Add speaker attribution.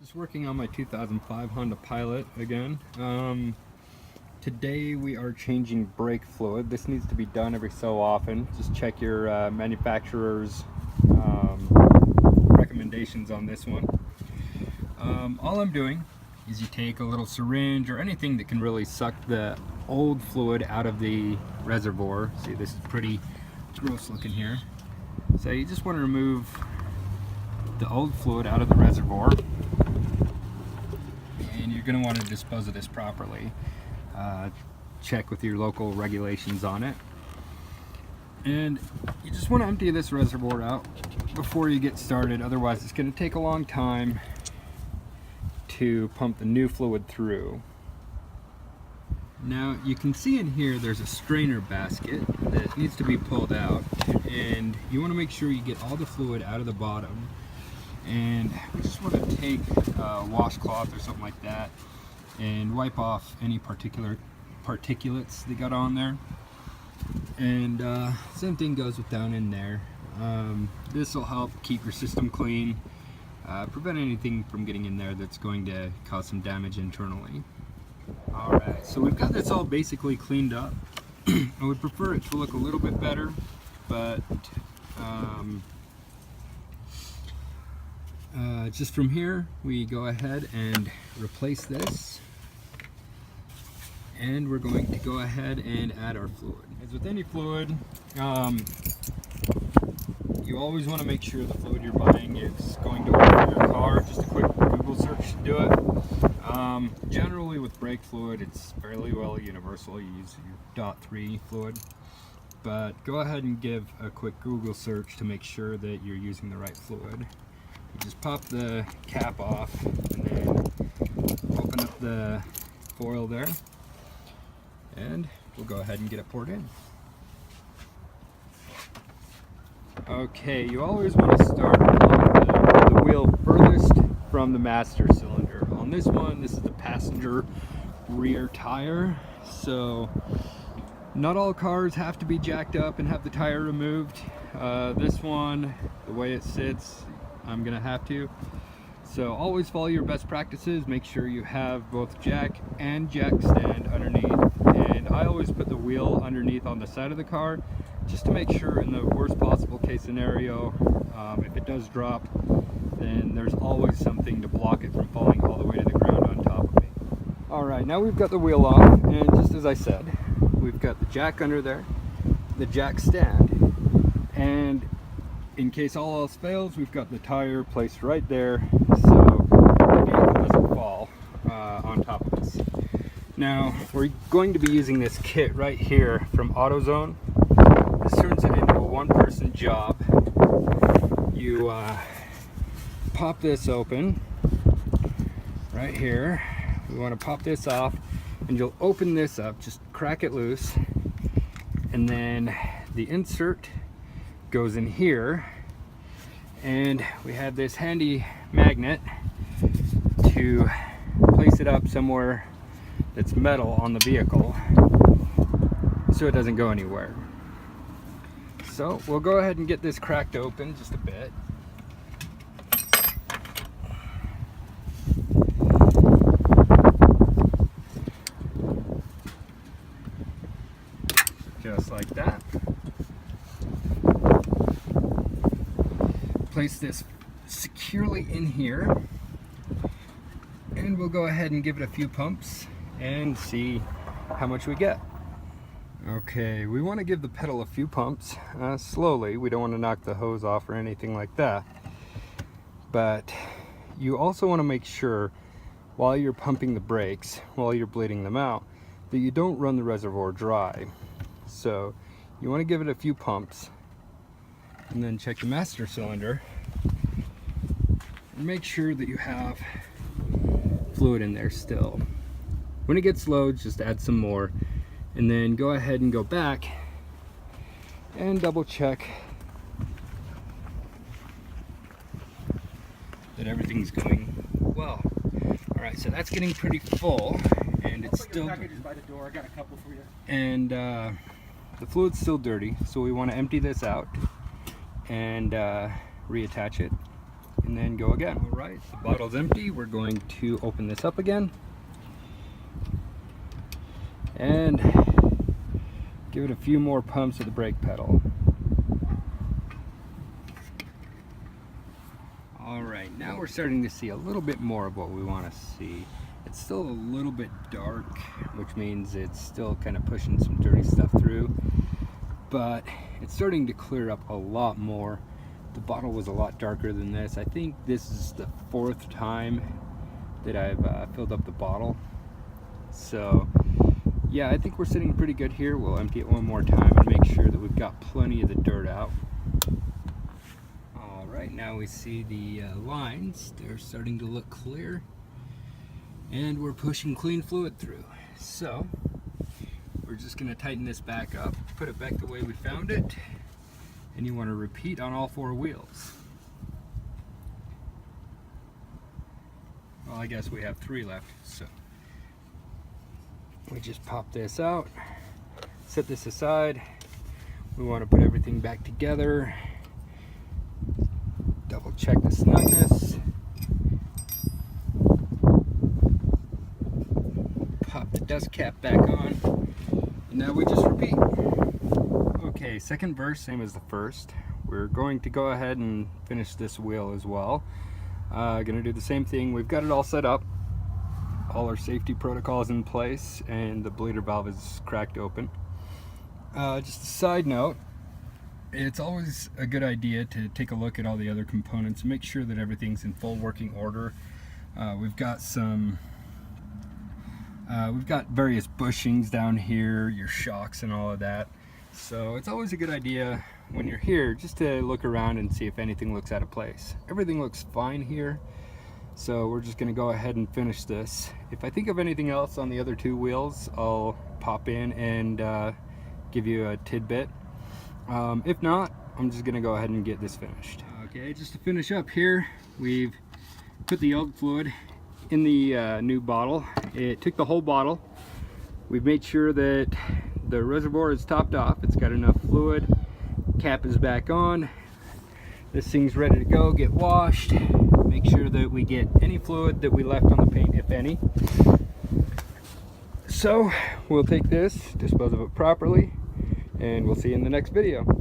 Speaker 1: Just working on my 2005 Honda Pilot again. Today we are changing brake fluid. This needs to be done every so often. Just check your manufacturer's recommendations on this one. All I'm doing is you take a little syringe or anything that can really suck the old fluid out of the reservoir. See, this is pretty gross looking here. So you just want to remove the old fluid out of the reservoir, and you're going to want to dispose of this properly. Check with your local regulations on it, and you just want to empty this reservoir out before you get started, otherwise it's going to take a long time to pump the new fluid through. Now you can see in here there's a strainer basket that needs to be pulled out, and you want to make sure you get all the fluid out of the bottom. And we just want to take a washcloth or something like that and wipe off any particulates they got on there. And same thing goes with down in there. This will help keep your system clean, prevent anything from getting in there that's going to cause some damage internally. Alright, so we've got this all basically cleaned up. I would prefer it to look a little bit better, but just from here we go ahead and replace this, and we're going to go ahead and add our fluid. As with any fluid, you always want to make sure the fluid you're buying is going to work for your car. Just a quick Google search should do it. Generally with brake fluid it's fairly well universal. You use your .3 fluid, but go ahead and give a quick Google search to make sure that you're using the right fluid. You just pop the cap off and then open up the foil there, and we'll go ahead and get it poured in. Okay, you always want to start on the wheel furthest from the master cylinder. On this one, this is the passenger rear tire, so not all cars have to be jacked up and have the tire removed. This one, the way it sits, I'm gonna have to. So always follow your best practices. Make sure you have both jack and jack stand underneath, and I always put the wheel underneath on the side of the car just to make sure in the worst possible case scenario, if it does drop, then there's always something to block it from falling all the way to the ground on top of me. Alright, now we've got the wheel off, and just as I said, we've got the jack under there, the jack stand, and in case all else fails, we've got the tire placed right there so the vehicle doesn't fall on top of us. Now, we're going to be using this kit right here from AutoZone. This turns it into a one-person job. You pop this open right here. We want to pop this off, and you'll open this up, just crack it loose, and then the insert goes in here, and we have this handy magnet to place it up somewhere that's metal on the vehicle so it doesn't go anywhere. So we'll go ahead and get this cracked open just a bit. Just like that. Place this securely in here, and we'll go ahead and give it a few pumps and see how much we get. Okay, we want to give the pedal a few pumps slowly. We don't want to knock the hose off or anything like that, but you also want to make sure while you're pumping the brakes, while you're bleeding them out, that you don't run the reservoir dry. So you want to give it a few pumps, and then check the master cylinder and make sure that you have fluid in there still. When it gets low, just add some more, and then go ahead and go back and double check that everything's going well. Alright, so that's getting pretty full, and it's still packages by the door. I got a couple for you. And the fluid's still dirty, so we want to empty this out and reattach it and then go again. All right, the bottle's empty. We're going to open this up again and give it a few more pumps of the brake pedal. All right, now we're starting to see a little bit more of what we want to see. It's still a little bit dark, which means it's still kind of pushing some dirty stuff through, but it's starting to clear up a lot more. The bottle was a lot darker than this. I think this is the 4th time that I've filled up the bottle. So yeah, I think we're sitting pretty good here. We'll empty it one more time and make sure that we've got plenty of the dirt out. All right, now we see the lines. They're starting to look clear, and we're pushing clean fluid through. So we're just going to tighten this back up, put it back the way we found it, and you want to repeat on all 4 wheels. Well, I guess we have 3 left, so we just pop this out, set this aside. We want to put everything back together, double check the snugness, pop the dust cap back on, and now we just repeat. Okay, second verse, same as the first. We're going to go ahead and finish this wheel as well. Gonna do the same thing. We've got it all set up, all our safety protocols in place, and the bleeder valve is cracked open. Just a side note, it's always a good idea to take a look at all the other components, make sure that everything's in full working order. We've got various bushings down here, your shocks and all of that. So it's always a good idea when you're here just to look around and see if anything looks out of place. Everything looks fine here, so we're just going to go ahead and finish this. If I think of anything else on the other 2 wheels, I'll pop in and give you a tidbit. If not, I'm just going to go ahead and get this finished. Okay, just to finish up here, we've put the old fluid in the new bottle. It took the whole bottle. We've made sure that the reservoir is topped off. It's got enough fluid. Cap is back on. This thing's ready to go, get washed. Make sure that we get any fluid that we left on the paint, if any. So we'll take this, dispose of it properly, and we'll see you in the next video.